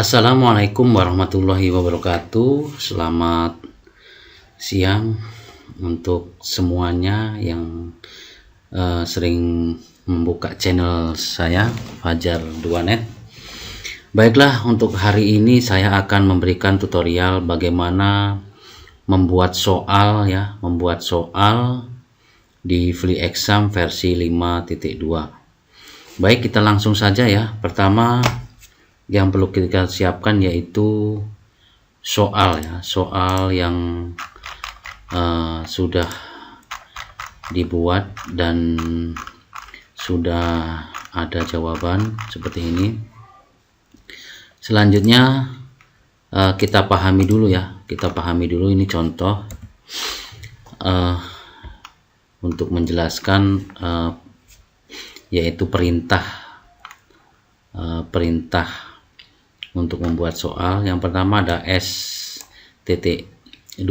Assalamualaikum warahmatullahi wabarakatuh. Selamat siang untuk semuanya yang sering membuka channel saya, Fajar 2net. Baiklah, untuk hari ini saya akan memberikan tutorial bagaimana membuat soal di Free Exam versi 5.2. Baik, kita langsung saja ya. Pertama yang perlu kita siapkan yaitu soal yang sudah dibuat dan sudah ada jawaban seperti ini. Selanjutnya kita pahami dulu ini contoh untuk menjelaskan yaitu perintah untuk membuat soal. Yang pertama ada S.21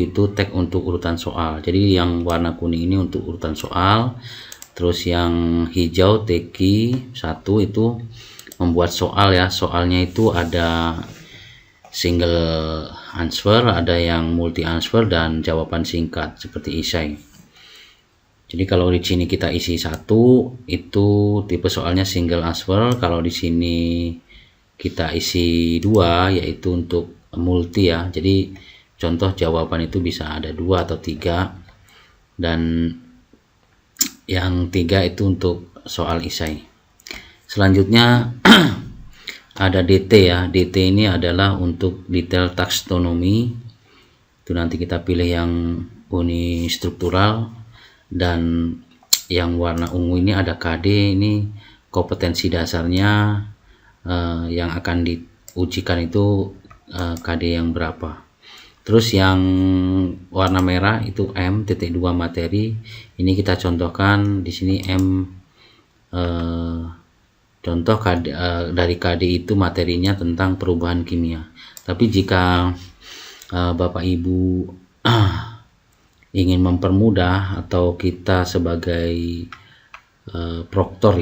itu tag untuk urutan soal. Jadi yang warna kuning ini untuk urutan soal, terus yang hijau TQ1 itu membuat soal ya. Soalnya itu ada single answer, ada yang multi answer dan jawaban singkat seperti esai. Jadi kalau di sini kita isi satu, itu tipe soalnya single answer. Kalau di sini kita isi dua, yaitu untuk multi ya. Jadi contoh jawaban itu bisa ada 2 atau 3, dan yang 3 itu untuk soal esai. Selanjutnya ada DT ya. DT ini adalah untuk detail taksonomi. Itu nanti kita pilih yang uni struktural, dan yang warna ungu ini ada KD, ini kompetensi dasarnya yang akan diujikan itu KD yang berapa. Terus yang warna merah itu M.2 materi. Ini kita contohkan di sini M contoh KD, dari KD itu materinya tentang perubahan kimia. Tapi jika Bapak Ibu ingin mempermudah, atau kita sebagai proktor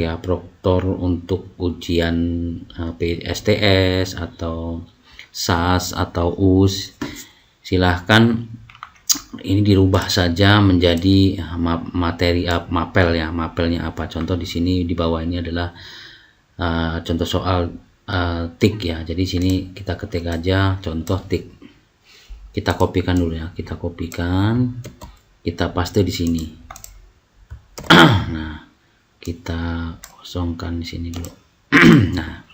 untuk ujian STS atau SAS atau US, silahkan ini dirubah saja menjadi materi mapelnya apa. Contoh di sini di bawah ini adalah contoh soal tik ya. Jadi sini kita ketik aja contoh tik. Kita kopikan dulu ya, kita paste di sini. Nah, kita kosongkan di sini dulu. Nah,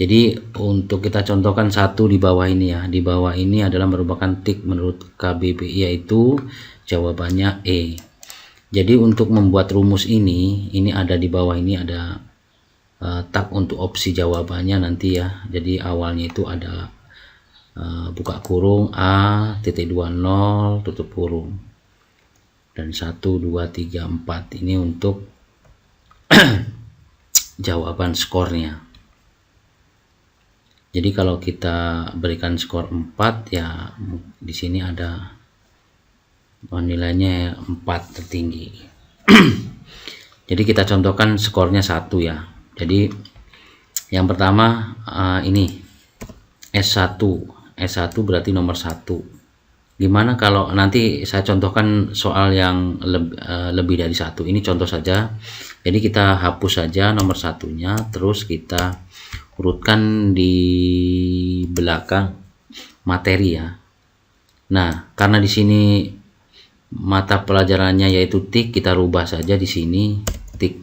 jadi untuk kita contohkan satu di bawah ini ya. Di bawah ini adalah merupakan tik menurut KBBI, yaitu jawabannya E. Jadi untuk membuat rumus ini ada di bawah ini ada tab untuk opsi jawabannya nanti ya. Jadi awalnya itu ada buka kurung A.20 tutup kurung, dan 1, 2, 3, 4 ini untuk jawaban skornya. Jadi kalau kita berikan skor 4 ya, di sini ada nilainya 4 tertinggi. Jadi kita contohkan skornya 1 ya. Jadi yang pertama ini S1 berarti nomor 1. Gimana kalau nanti saya contohkan soal yang lebih dari 1? Ini contoh saja. Jadi kita hapus saja nomor 1-nya, terus kita urutkan di belakang materi ya. Nah, karena di sini mata pelajarannya yaitu tik, kita rubah saja di sini tik.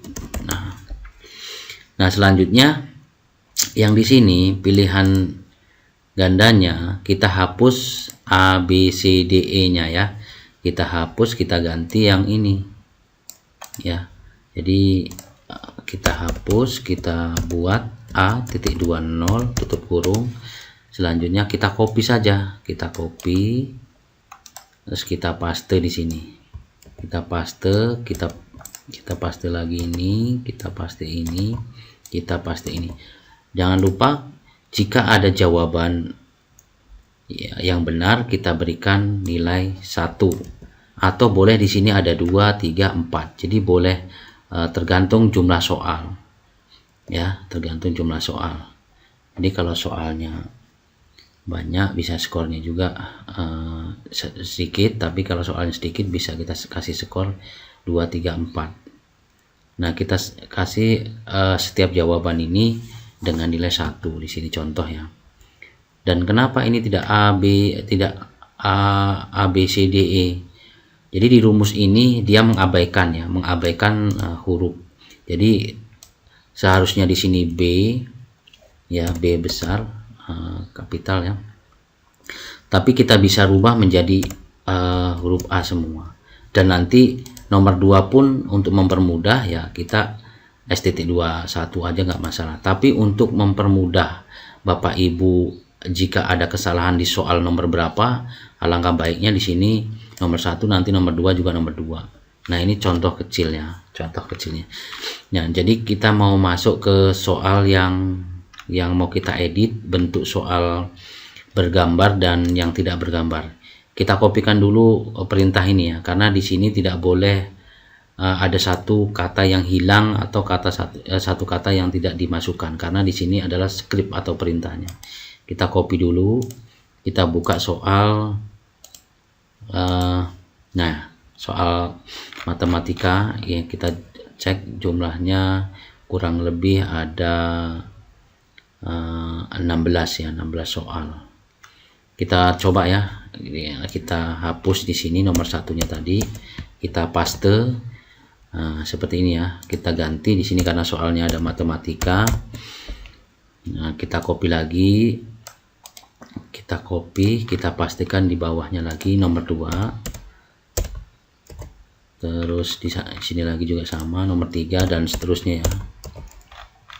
Nah, selanjutnya yang di sini pilihan gandanya kita hapus A, B, C, D, E nya ya. Kita hapus, kita ganti yang ini ya. Jadi kita hapus, kita buat A.20 tutup kurung. Selanjutnya kita copy saja, terus kita paste di sini. Kita paste lagi ini, kita paste ini. Jangan lupa, jika ada jawaban yang benar kita berikan nilai 1, atau boleh di sini ada 2, 3, 4. Jadi boleh tergantung jumlah soal ya, tergantung jumlah soal. Jadi kalau soalnya banyak bisa skornya juga sedikit, tapi kalau soalnya sedikit bisa kita kasih skor 2, 3, 4. Nah, kita kasih setiap jawaban ini dengan nilai 1 di sini contoh ya. Dan kenapa ini tidak A B C D E? Jadi di rumus ini dia mengabaikan huruf. Jadi seharusnya di sini B ya, B besar kapital ya. Tapi kita bisa rubah menjadi huruf A semua. Dan nanti nomor 2 pun untuk mempermudah ya kita S.21 aja nggak masalah. Tapi untuk mempermudah Bapak Ibu jika ada kesalahan di soal nomor berapa, alangkah baiknya di sini nomor 1, nanti nomor 2 juga nomor 2. Nah, ini contoh kecilnya. Nah, jadi kita mau masuk ke soal yang mau kita edit, bentuk soal bergambar dan yang tidak bergambar. Kita kopikan dulu perintah ini ya, karena di sini tidak boleh ada satu kata yang hilang atau satu kata yang tidak dimasukkan, karena di sini adalah script atau perintahnya. Kita copy dulu, kita buka soal soal matematika ya, kita cek jumlahnya kurang lebih ada 16 soal. Kita coba ya, kita hapus di sini nomor satunya tadi, kita paste seperti ini ya. Kita ganti di sini karena soalnya ada matematika. Nah, kita copy lagi, kita pastikan di bawahnya lagi nomor 2. Terus di sini lagi juga sama nomor 3 dan seterusnya ya.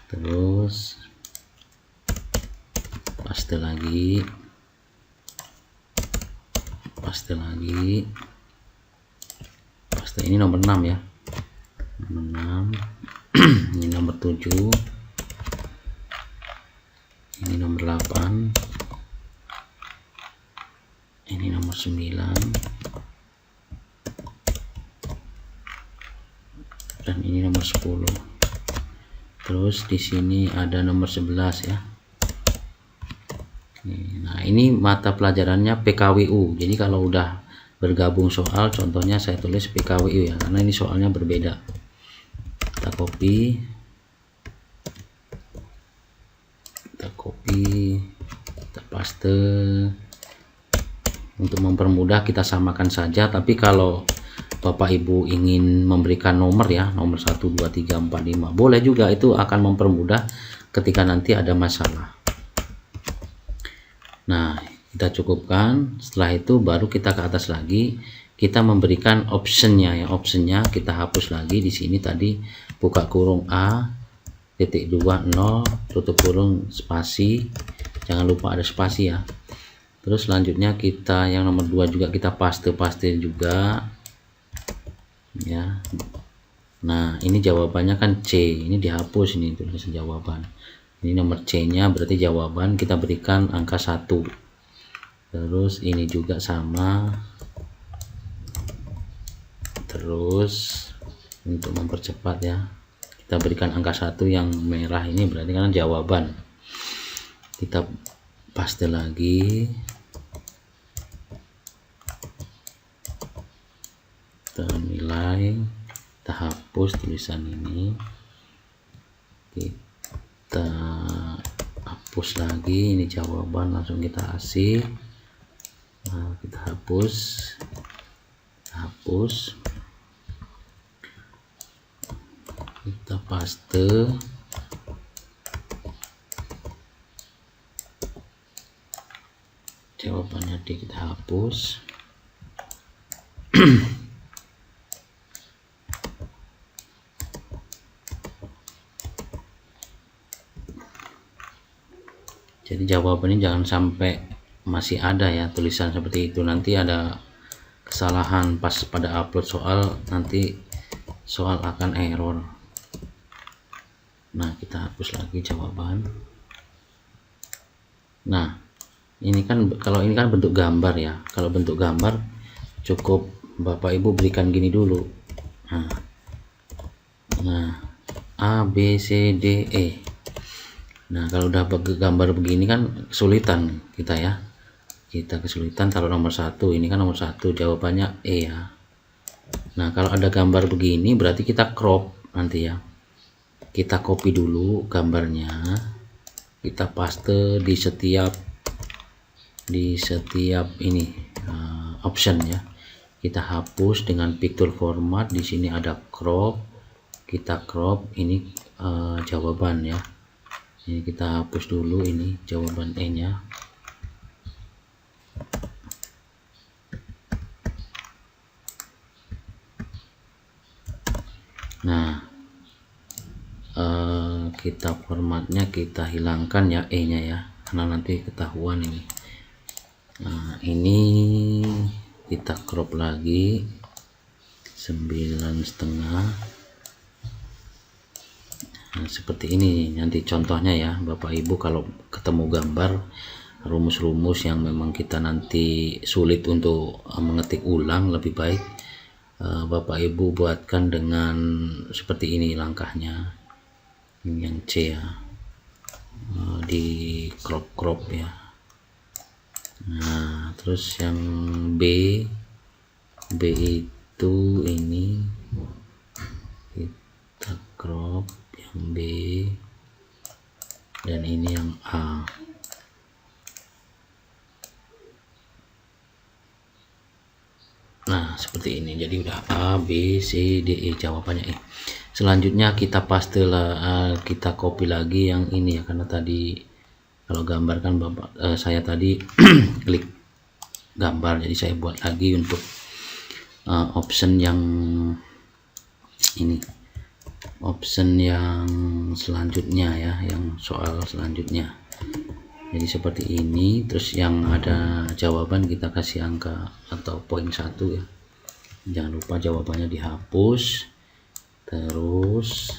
Terus paste lagi, ini nomor 6 ya, nomor 6. Ini nomor 7, ini nomor 8, ini nomor 9, dan ini nomor 10. Terus di sini ada nomor 11 ya. Nah, ini mata pelajarannya PKWU. Jadi kalau udah bergabung soal, contohnya saya tulis PKWU ya, karena ini soalnya berbeda. Kita copy, kita paste. Untuk mempermudah kita samakan saja, tapi kalau Bapak Ibu ingin memberikan nomor ya, nomor 1, 2, 3, 4, 5, boleh juga, itu akan mempermudah ketika nanti ada masalah. Nah, kita cukupkan. Setelah itu baru kita ke atas lagi, kita memberikan optionnya ya. Optionnya kita hapus lagi di sini tadi, buka kurung A titik 2 0 tutup kurung spasi, jangan lupa ada spasi ya. Terus selanjutnya kita yang nomor 2 juga kita paste juga ya. Nah, ini jawabannya kan C, ini dihapus, ini tulisan jawaban. Ini nomor C nya berarti jawaban, kita berikan angka 1. Terus ini juga sama. Terus untuk mempercepat ya, kita berikan angka 1 yang merah ini berarti kan jawaban. Kita paste lagi, kita nilai, kita hapus tulisan ini, kita hapus lagi, ini jawaban langsung kita kasih. Nah, kita hapus, kita paste, jawabannya kita hapus. Jadi jawabannya jangan sampai masih ada ya tulisan seperti itu, nanti ada kesalahan pas pada upload soal, nanti soal akan error. Nah, kita hapus lagi jawaban. Nah, ini kan kalau ini kan bentuk gambar ya. Kalau bentuk gambar cukup Bapak Ibu berikan gini dulu. Nah, A B C D E. Nah kalau udah gambar begini kan kesulitan kita ya, kita kesulitan taruh nomor 1. Ini kan nomor 1, jawabannya E ya. Nah kalau ada gambar begini berarti kita crop nanti ya, kita copy dulu gambarnya, kita paste di setiap ini option ya. Kita hapus dengan picture format. Di sini ada crop, kita crop ini jawaban ya. Ini kita hapus dulu ini jawaban E nya. Nah kita formatnya kita hilangkan ya E nya ya, karena nanti ketahuan ini. Nah ini kita crop lagi 9,5. Nah, seperti ini nanti contohnya ya Bapak Ibu. Kalau ketemu gambar rumus-rumus yang memang kita nanti sulit untuk mengetik ulang, lebih baik Bapak Ibu buatkan dengan seperti ini langkahnya. Ini yang C ya, di crop ya. Nah terus yang B itu ini kita crop yang B, dan ini yang A. Nah seperti ini, jadi udah A, B, C, D, E, jawabannya E. Selanjutnya kita paste lah, kita copy lagi yang ini ya, karena tadi kalau gambar kan saya tadi klik gambar, jadi saya buat lagi untuk option yang ini, option yang selanjutnya ya, yang soal selanjutnya. Jadi seperti ini. Terus yang ada jawaban kita kasih angka atau poin 1 ya, jangan lupa jawabannya dihapus. Terus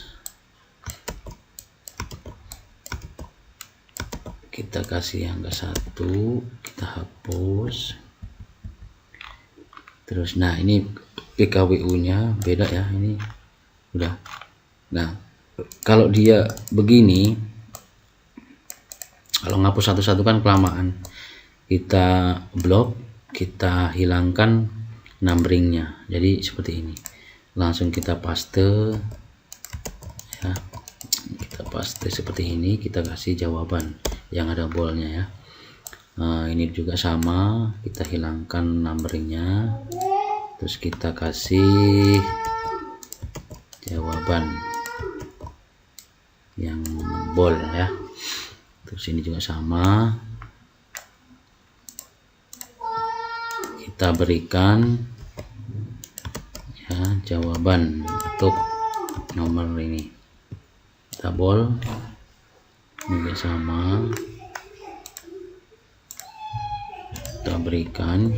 kita kasih angka 1, kita hapus. Terus nah ini PKWU nya beda ya, ini udah. Nah kalau dia begini, kalau ngapus satu-satu kan kelamaan, kita blok, kita hilangkan numberingnya, jadi seperti ini. Langsung kita paste ya, kita paste seperti ini, kita kasih jawaban yang ada bolnya ya. Ini juga sama, kita hilangkan numberingnya, terus kita kasih jawaban yang bold ya. Terus ini juga sama, kita berikan ya jawaban untuk nomor ini, kita bold. Ini juga sama, kita berikan.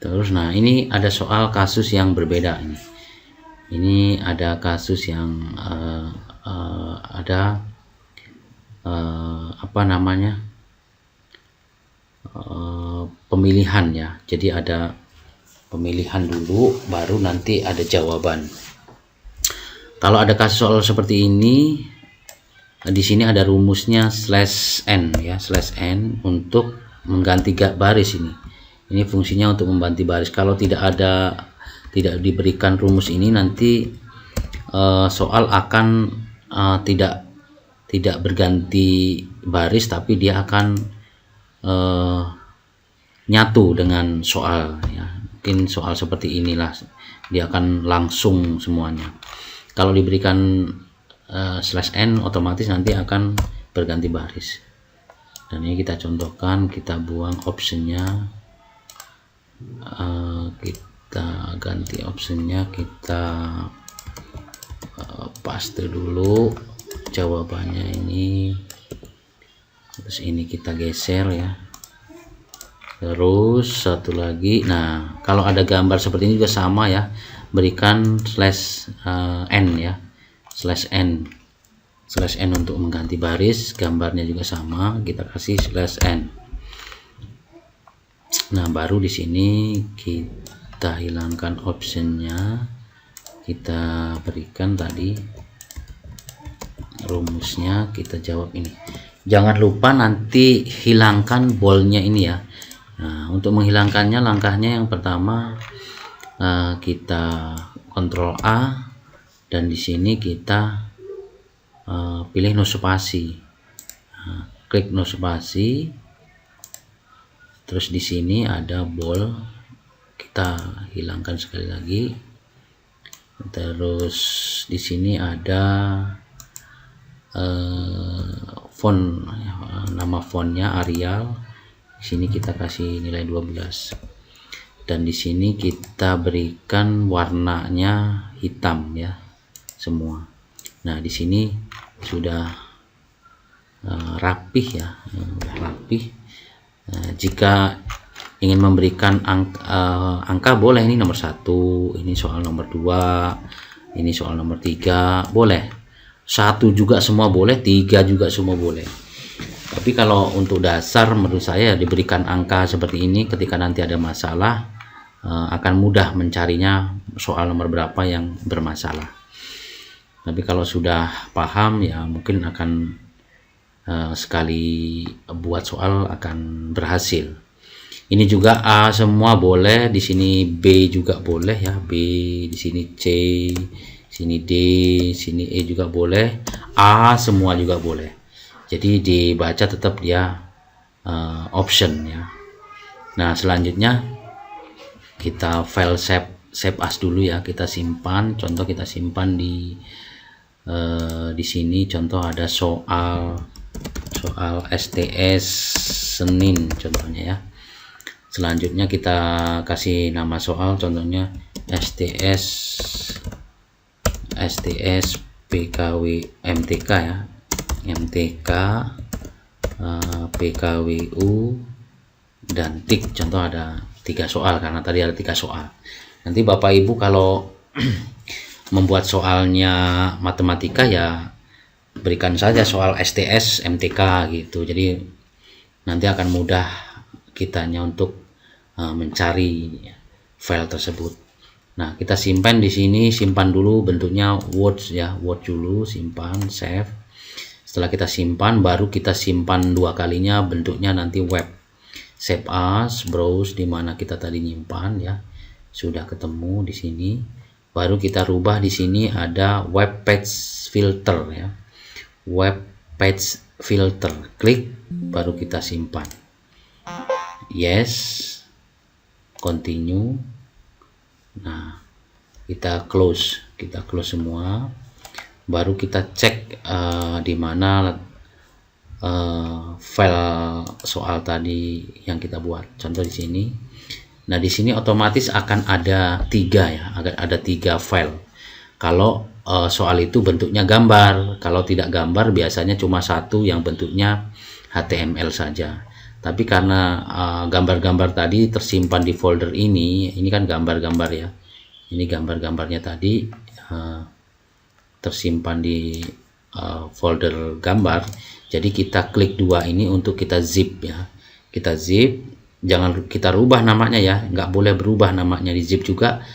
Terus nah ini ada soal kasus yang berbeda ini. Ini ada kasus yang ada apa namanya, pemilihan ya. Jadi ada pemilihan dulu, baru nanti ada jawaban. Kalau ada kasus soal seperti ini, di sini ada rumusnya /n ya, /n untuk mengganti baris ini. Ini fungsinya untuk mengganti baris. Kalau tidak diberikan rumus ini, nanti soal akan tidak berganti baris, tapi dia akan nyatu dengan soal ya. Mungkin soal seperti inilah, dia akan langsung semuanya. Kalau diberikan /n, otomatis nanti akan berganti baris. Dan ini kita contohkan, kita buang optionnya, kita ganti optionnya, kita paste dulu jawabannya ini. Terus ini kita geser ya. Terus satu lagi, nah kalau ada gambar seperti ini juga sama ya, berikan /n ya, /n untuk mengganti baris. Gambarnya juga sama, kita kasih /n. Nah baru di sini kita hilangkan optionnya, kita berikan tadi rumusnya, kita jawab ini. Jangan lupa nanti hilangkan bolnya ini ya. Nah, untuk menghilangkannya langkahnya yang pertama kita Ctrl A, dan di sini kita pilih no spasi. Nah, klik no spasi, terus di sini ada bol, kita hilangkan sekali lagi. Terus di sini ada font, nama fontnya Arial. Di sini kita kasih nilai 12, dan di sini kita berikan warnanya hitam ya semua. Nah, di sini sudah rapih ya, rapih. Jika ingin memberikan angka boleh, ini nomor 1, ini soal nomor 2, ini soal nomor 3, boleh. 1 juga semua boleh, 3 juga semua boleh. Tapi kalau untuk dasar menurut saya diberikan angka seperti ini, ketika nanti ada masalah akan mudah mencarinya soal nomor berapa yang bermasalah. Tapi kalau sudah paham ya mungkin akan sekali buat soal akan berhasil. Ini juga A semua boleh, di sini B juga boleh ya, B, di sini C, sini D, sini E juga boleh, A semua juga boleh. Jadi dibaca tetap dia option ya. Nah, selanjutnya kita file save as dulu ya, kita simpan. Contoh kita simpan di sini contoh ada soal STS Senin contohnya ya. Selanjutnya kita kasih nama soal, contohnya STS PKW MTK ya, MTK PKWU dan TIK. Contoh ada 3 soal karena tadi ada 3 soal. Nanti Bapak Ibu kalau membuat soalnya matematika ya berikan saja soal STS MTK gitu. Jadi nanti akan mudah kitanya untuk mencari file tersebut. Nah, kita simpan di sini, simpan dulu bentuknya Word ya, Word dulu, simpan, save. Setelah kita simpan, baru kita simpan 2 kalinya bentuknya nanti web. Save as, browse di mana kita tadi nyimpan ya. Sudah ketemu di sini. Baru kita rubah di sini ada web page filter ya. Web page filter, klik, baru kita simpan. Yes, continue. Nah, kita close semua. Baru kita cek di mana file soal tadi yang kita buat. Contoh di sini. Nah, di sini otomatis akan ada 3 ya, ada 3 file. Kalau soal itu bentuknya gambar, kalau tidak gambar biasanya cuma 1 yang bentuknya HTML saja. Tapi karena gambar-gambar tadi tersimpan di folder ini kan gambar-gambar ya. Ini gambar-gambarnya tadi tersimpan di folder gambar. Jadi kita klik 2 ini untuk kita zip ya. Kita zip, jangan kita rubah namanya ya, nggak boleh berubah namanya di zip juga.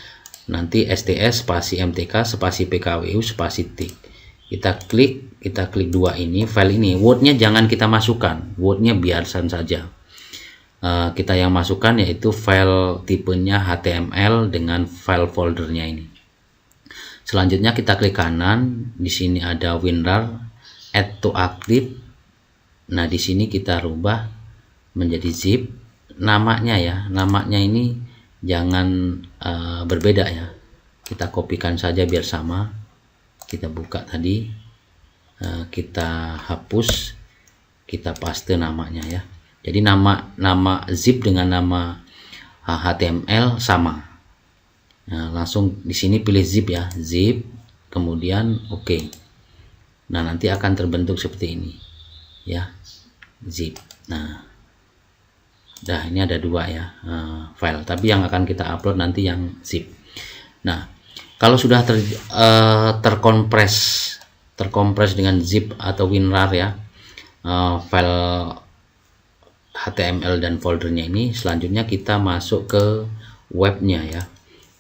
Nanti STS spasi MTK spasi PKWU spasi TIK. Kita klik 2 ini, file ini, Word-nya jangan kita masukkan, Word-nya biarkan saja. Kita yang masukkan yaitu file tipenya HTML dengan file foldernya ini. Selanjutnya kita klik kanan, di sini ada WinRAR, add to active. Nah, di sini kita rubah menjadi zip. Namanya ya, namanya ini jangan berbeda ya. Kita kopikan saja biar sama. Kita buka tadi, kita hapus, kita paste namanya ya. Jadi nama zip dengan nama HTML sama. Nah, langsung di sini pilih zip ya, zip, kemudian oke. Nah, nanti akan terbentuk seperti ini ya, zip. Nah, ini ada 2 ya file, tapi yang akan kita upload nanti yang zip. Nah, kalau sudah terkompres dengan zip atau WinRAR ya, file HTML dan foldernya ini, selanjutnya kita masuk ke webnya ya.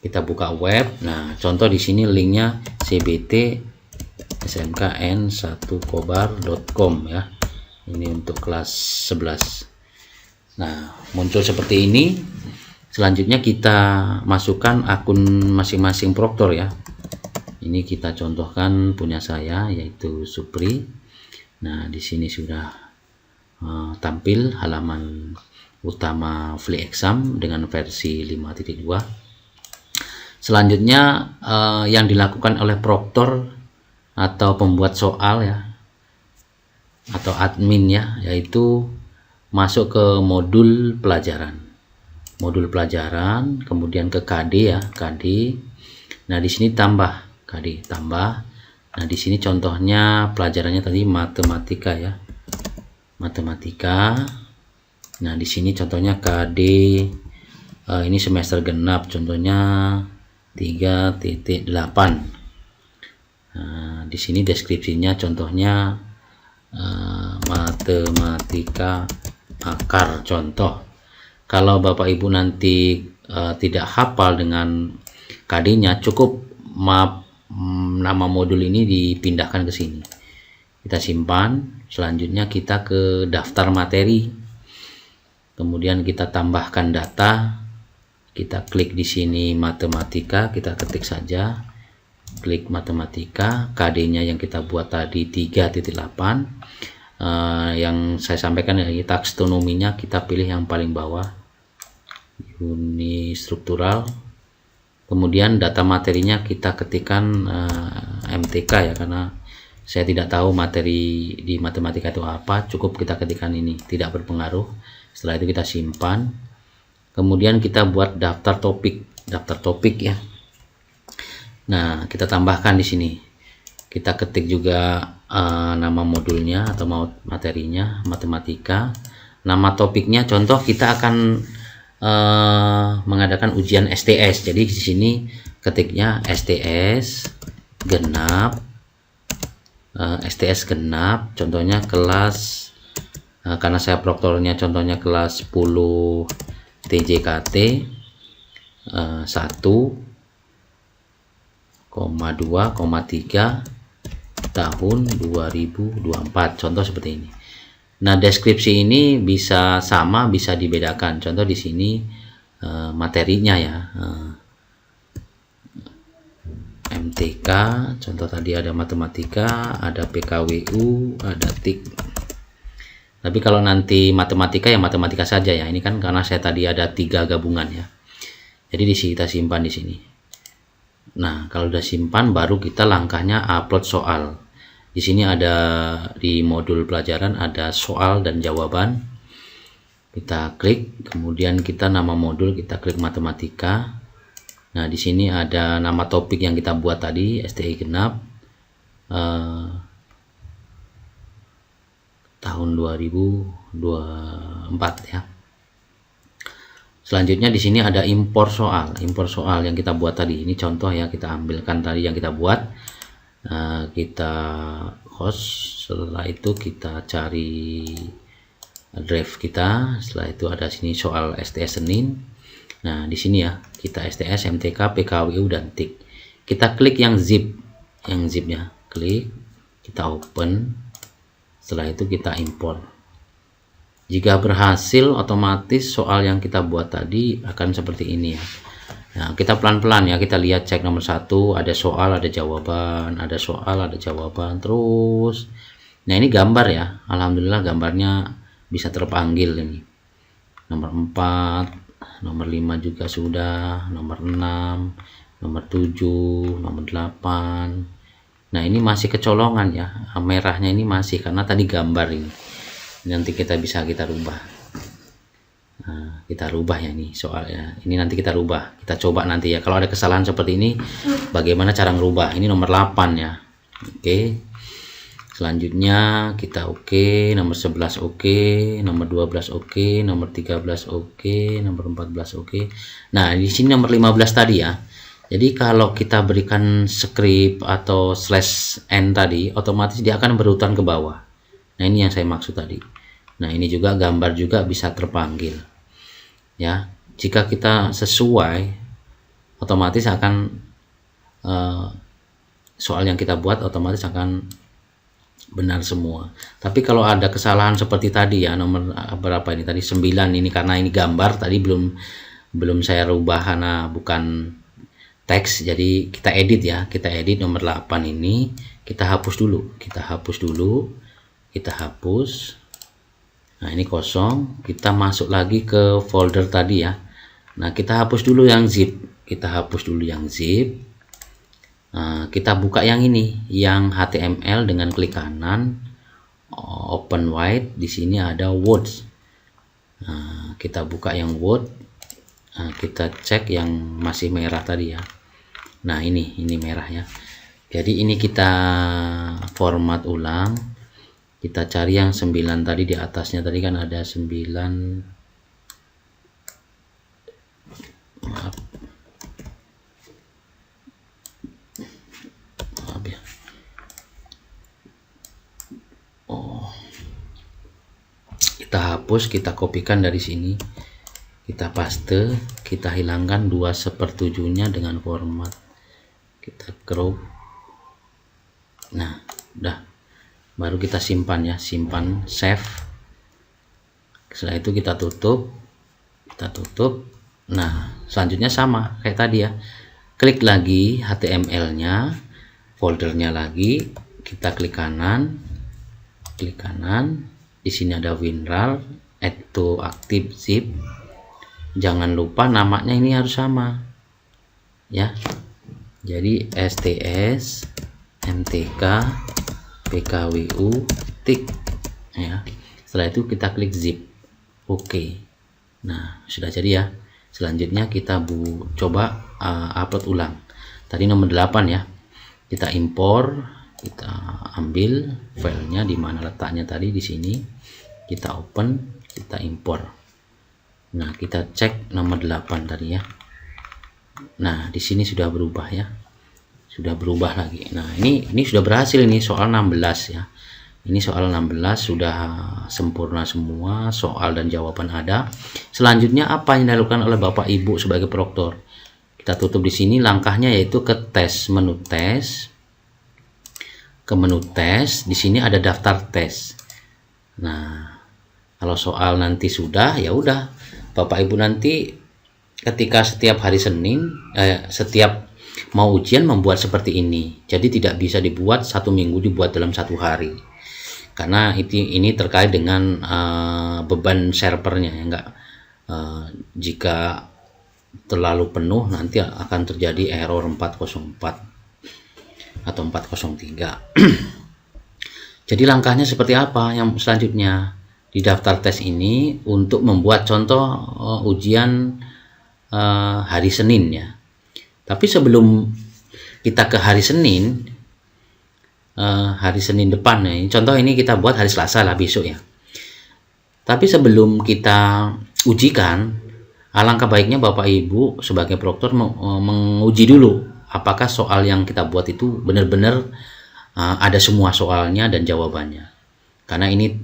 Kita buka web. Nah, contoh di sini linknya cbt smkn1kobar.com ya. Ini untuk kelas 11. Nah, muncul seperti ini. Selanjutnya kita masukkan akun masing-masing proktor ya. Ini kita contohkan punya saya, yaitu Supri. Nah, di sini sudah tampil halaman utama Fli Exam dengan versi 5.2. Selanjutnya yang dilakukan oleh proktor atau pembuat soal ya, atau admin ya, yaitu masuk ke modul pelajaran. Modul pelajaran, kemudian ke KD ya, KD. Nah, di sini tambah KD, tambah. Nah, di sini contohnya pelajarannya tadi matematika ya. Matematika. Nah, di sini contohnya KD ini semester genap, contohnya 3.8. Nah, di sini deskripsinya contohnya matematika akar contoh. Kalau Bapak Ibu nanti tidak hafal dengan KD-nya, cukup nama modul ini dipindahkan ke sini. Kita simpan. Selanjutnya kita ke daftar materi. Kemudian kita tambahkan data. Kita klik di sini matematika, kita ketik saja. Klik matematika, KD-nya yang kita buat tadi 3.8. Yang saya sampaikan lagi taksonominya kita pilih yang paling bawah, unistruktural. Kemudian data materinya kita ketikkan MTK ya, karena saya tidak tahu materi di matematika itu apa, cukup kita ketikkan ini, tidak berpengaruh. Setelah itu kita simpan. Kemudian kita buat daftar topik ya. Nah, kita tambahkan di sini. Kita ketik juga nama modulnya atau materinya matematika. Nama topiknya contoh kita akan mengadakan ujian STS. Jadi di sini ketiknya STS genap. STS genap, contohnya kelas karena saya proktornya contohnya kelas 10 TJKT 1,2,3 tahun 2024, contoh seperti ini. Nah, deskripsi ini bisa sama, bisa dibedakan. Contoh di sini materinya ya, MTK, contoh tadi ada matematika, ada PKWU, ada TIK. Tapi kalau nanti matematika ya matematika saja ya. Ini kan karena saya tadi ada 3 gabungan ya. Jadi di sini kita simpan di sini. Nah, kalau udah simpan baru kita langkahnya upload soal. Di sini ada di modul pelajaran ada soal dan jawaban. Kita klik, kemudian kita nama modul kita klik matematika. Nah, di sini ada nama topik yang kita buat tadi, STI genap tahun 2024 ya. Selanjutnya di sini ada impor soal yang kita buat tadi. Ini contoh ya, kita ambilkan tadi yang kita buat. Kita host, setelah itu kita cari drive kita. Setelah itu ada sini soal STS Senin. Nah, di sini ya, kita STS, MTK, PKWU dan TIK. Kita klik yang zipnya, klik, kita open. Setelah itu kita import. Jika berhasil, otomatis soal yang kita buat tadi akan seperti ini ya. Nah, kita pelan-pelan ya, kita lihat cek nomor 1, ada soal, ada jawaban, ada soal, ada jawaban, terus. Nah, ini gambar ya, alhamdulillah gambarnya bisa terpanggil ini. Nomor 4, nomor 5 juga sudah, nomor 6, nomor 7, nomor 8. Nah, ini masih kecolongan ya, merahnya ini masih karena tadi gambar ini. Nanti kita bisa kita rubah. Nah, kita rubah ya nih soalnya. Ini nanti kita rubah. Kita coba nanti ya. Kalau ada kesalahan seperti ini, bagaimana cara ngerubah? Ini nomor 8 ya. Oke. Selanjutnya kita oke, nomor 11 oke, nomor 12 oke, nomor 13 oke, nomor 14 oke. Nah, di sini nomor 15 tadi ya. Jadi kalau kita berikan script atau /n tadi, otomatis dia akan berurutan ke bawah. Nah, ini yang saya maksud tadi. Nah, ini juga gambar juga bisa terpanggil. Ya, jika kita sesuai otomatis akan soal yang kita buat otomatis akan benar semua. Tapi kalau ada kesalahan seperti tadi ya, nomor berapa ini tadi 9 ini, karena ini gambar tadi belum saya rubah karena bukan teks, jadi kita edit ya, kita edit nomor 8 ini, kita hapus dulu, kita hapus. Nah ini kosong, kita masuk lagi ke folder tadi ya. Nah kita hapus dulu yang zip, Nah, kita buka yang ini, yang HTML dengan klik kanan, open wide. Di sini ada words. Nah, kita buka yang word. Nah, kita cek yang masih merah tadi ya. Nah ini merah ya. Jadi ini kita format ulang. Kita cari yang 9 tadi di atasnya, tadi kan ada 9. Maaf ya. Kita hapus, kita kopikan dari sini, kita paste, kita hilangkan 2/7-nya dengan format, kita crop. Nah udah, baru kita simpan ya, simpan, save. Setelah itu kita tutup. Nah selanjutnya sama kayak tadi ya, klik lagi HTML-nya, foldernya lagi, kita klik kanan. Di sini ada WinRAR, add to active zip. Jangan lupa namanya ini harus sama ya. Jadi STS MTK PKWU tik ya. Setelah itu kita klik zip. Oke. Nah sudah jadi ya. Selanjutnya kita coba upload ulang. Tadi nomor 8 ya, kita impor, kita ambil filenya di mana letaknya tadi, di sini kita open, kita impor. Nah kita cek nomor 8 tadi ya. Nah di sini sudah berubah ya, sudah berubah lagi. Nah ini sudah berhasil, ini soal 16 ya. Ini soal 16 sudah sempurna semua, soal dan jawaban ada. Selanjutnya apa yang dilakukan oleh Bapak Ibu sebagai proktor? Kita tutup di sini, langkahnya yaitu ke tes, menu tes. Ke menu tes, di sini ada daftar tes. Nah, kalau soal nanti sudah, ya udah, Bapak Ibu nanti ketika setiap hari Senin, setiap mau ujian membuat seperti ini. Jadi tidak bisa dibuat 1 minggu, dibuat dalam 1 hari. Karena ini terkait dengan beban servernya ya, enggak. Jika terlalu penuh nanti akan terjadi error 404 atau 403. Jadi langkahnya seperti apa yang selanjutnya? Di daftar tes ini untuk membuat contoh ujian hari Senin ya. Tapi sebelum kita ke hari Senin, depan ya, contoh ini kita buat hari Selasa lah, besok ya. Tapi sebelum kita ujikan, alangkah baiknya Bapak Ibu sebagai proktor menguji dulu apakah soal yang kita buat itu benar-benar ada semua soalnya dan jawabannya. Karena ini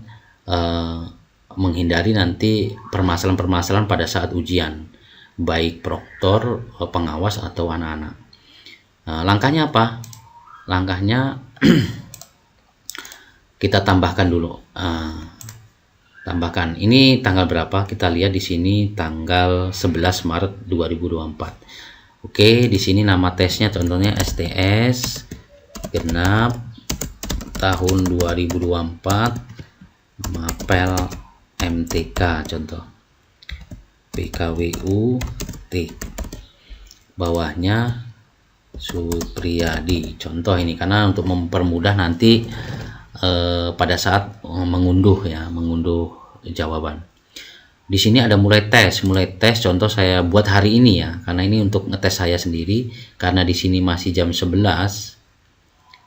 menghindari nanti permasalahan-permasalahan pada saat ujian, baik proktor, pengawas atau anak-anak. Langkahnya apa? Langkahnya kita tambahkan dulu. Tambahkan. Ini tanggal berapa? Kita lihat di sini tanggal 11 Maret 2024. Oke, di sini nama tesnya contohnya STS genap tahun 2024 Mapel MTK contoh. PKWU T. Bawahnya Supriyadi. Contoh ini karena untuk mempermudah nanti pada saat mengunduh jawaban. Di sini ada mulai tes contoh saya buat hari ini ya, karena ini untuk ngetes saya sendiri, karena di sini masih jam 11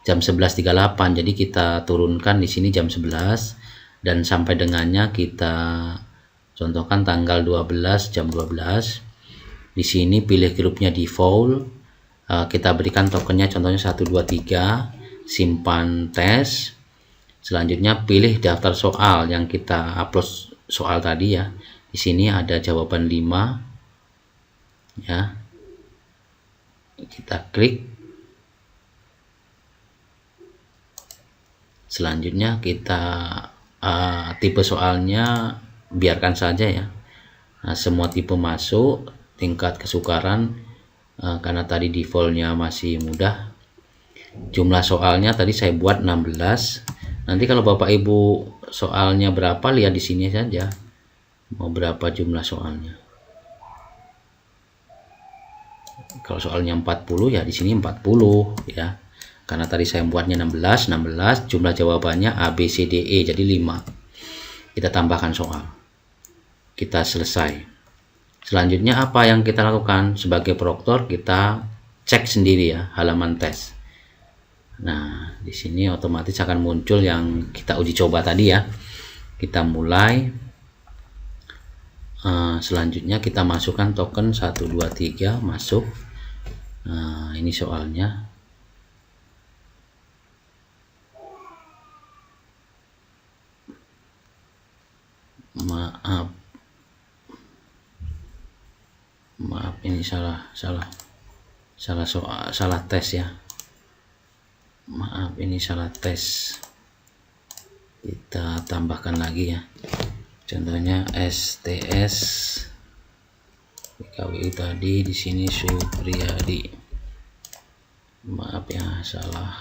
jam 11.38, jadi kita turunkan di sini jam 11 dan sampai dengannya kita contohkan tanggal 12 jam 12. Di sini pilih grupnya default, kita berikan tokennya contohnya 123, simpan tes. Selanjutnya pilih daftar soal yang kita upload soal tadi ya. Di sini ada jawaban 5 ya. kita klik. Selanjutnya kita tipe soalnya biarkan saja ya. Nah, semua tipe masuk, tingkat kesukaran karena tadi defaultnya masih mudah. Jumlah soalnya tadi saya buat 16. Nanti kalau Bapak Ibu soalnya berapa, lihat di sini saja. Mau berapa jumlah soalnya. Kalau soalnya 40 ya di sini 40 ya. Karena tadi saya buatnya 16, jumlah jawabannya A, B, C, D, E, jadi 5. Kita tambahkan soal. Kita selesai. Selanjutnya apa yang kita lakukan? Sebagai proktor kita cek sendiri ya halaman tes. Nah, di sini otomatis akan muncul yang kita uji coba tadi ya. Kita mulai. Selanjutnya kita masukkan token 1, 2, 3 masuk. Nah, ini soalnya. Maaf ini salah tes ya. Maaf ini salah tes. Kita tambahkan lagi ya. Contohnya STS BKWI tadi, di sini Supriyadi. Maaf ya salah.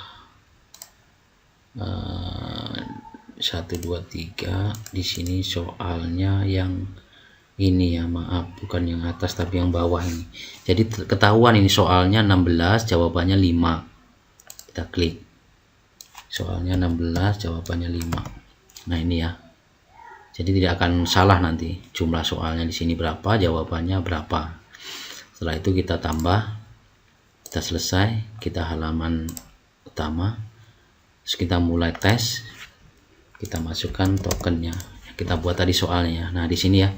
1, 2, 3 di sini soalnya yang ini ya, maaf bukan yang atas tapi yang bawah ini. Jadi ketahuan ini soalnya 16, jawabannya 5. Kita klik. Soalnya 16, jawabannya 5. Nah, ini ya. Jadi tidak akan salah nanti. Jumlah soalnya di sini berapa, jawabannya berapa. Setelah itu kita tambah. Kita selesai, kita halaman utama. Terus kita mulai tes. Kita masukkan tokennya. Kita buat tadi soalnya. Nah, di sini ya.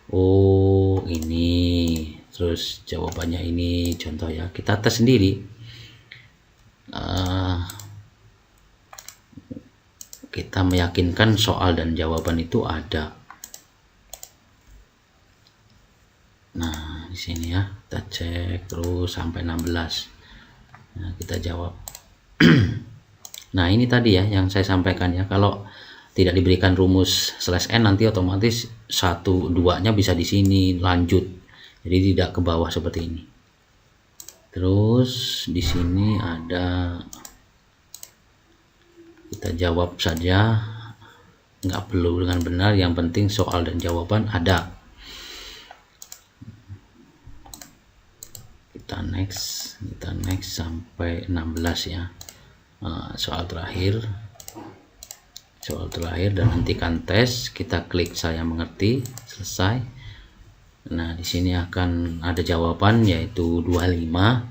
Oh, ini. Terus jawabannya ini, contoh ya. Kita tes sendiri. Kita meyakinkan soal dan jawaban itu ada. Nah, di sini ya. Kita cek terus sampai 16. Nah, kita jawab. Nah, ini tadi ya yang saya sampaikan ya. Kalau tidak diberikan rumus /n nanti otomatis 1, 2-nya bisa di sini lanjut. Jadi tidak ke bawah seperti ini. Terus di sini ada, kita jawab saja, nggak perlu dengan benar, yang penting soal dan jawaban ada. Kita next sampai 16 ya. Soal terakhir dan hentikan tes. Kita klik saya mengerti, selesai. Nah, di sini akan ada jawaban yaitu 25.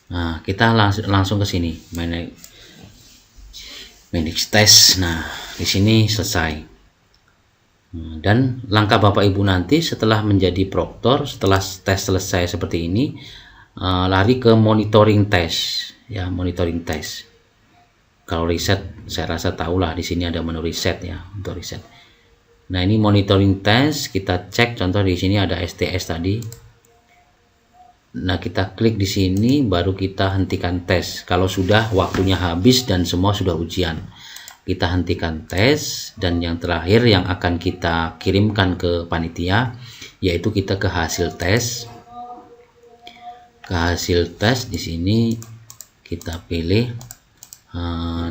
Nah, kita langsung ke sini manage test. Nah, di sini selesai. Dan langkah Bapak Ibu nanti setelah menjadi proktor, setelah tes selesai seperti ini, lari ke monitoring test ya, monitoring test. Kalau riset saya rasa tahulah, di sini ada menu riset ya, untuk riset. Nah, ini monitoring test, kita cek contoh di sini ada STS tadi. Nah, kita klik di sini baru kita hentikan tes. Kalau sudah waktunya habis dan semua sudah ujian, kita hentikan tes. Dan yang terakhir yang akan kita kirimkan ke panitia yaitu kita ke hasil tes. Ke hasil tes di sini kita pilih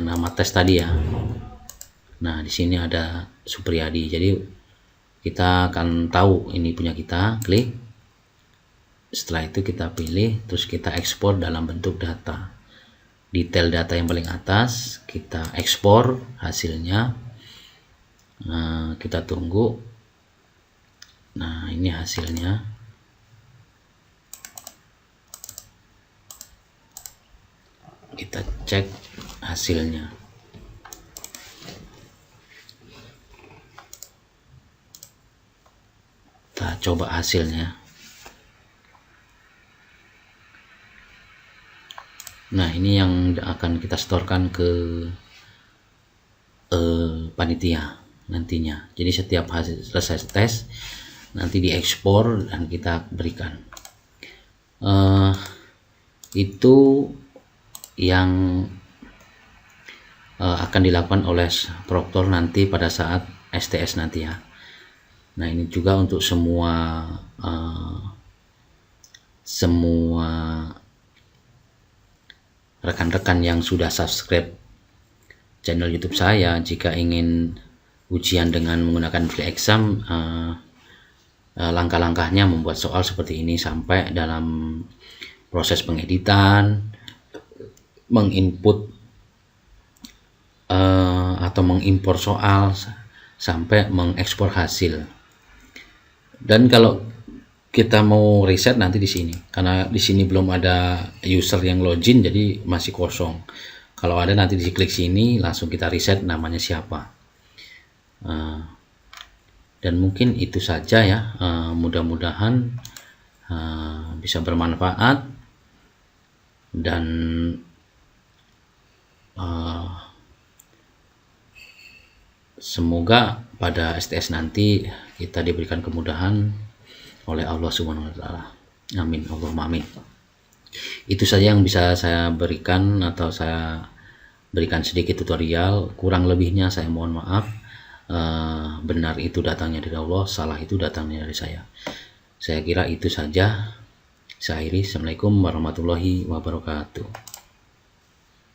nama tes tadi ya. Nah, di sini ada Supriyadi. Jadi kita akan tahu ini punya kita. Klik. Setelah itu kita pilih, terus kita ekspor dalam bentuk data. Detail data yang paling atas kita ekspor hasilnya. Nah, kita tunggu. Nah, ini hasilnya. Kita cek hasilnya. Kita coba hasilnya. Nah, ini yang akan kita setorkan ke panitia nantinya. Jadi setiap hasil selesai tes nanti diekspor dan kita berikan. itu yang akan dilakukan oleh proktor nanti pada saat STS nanti ya. Nah, ini juga untuk semua rekan-rekan yang sudah subscribe channel YouTube saya. Jika ingin ujian dengan menggunakan free exam, langkah-langkahnya membuat soal seperti ini sampai dalam proses pengeditan, menginput atau mengimpor soal sampai mengekspor hasil. Dan kalau kita mau riset nanti di sini, karena di sini belum ada user yang login, jadi masih kosong. Kalau ada nanti diklik sini langsung kita riset namanya siapa. Dan mungkin itu saja ya. Mudah-mudahan bisa bermanfaat dan semoga pada STS nanti kita diberikan kemudahan oleh Allah Subhanahu wa taala. Amin, Allahumma amin. Itu saja yang bisa saya berikan, atau saya berikan sedikit tutorial. Kurang lebihnya saya mohon maaf. Benar itu datangnya dari Allah, salah itu datangnya dari saya. Saya kira itu saja. Saya akhiri. Assalamualaikum warahmatullahi wabarakatuh.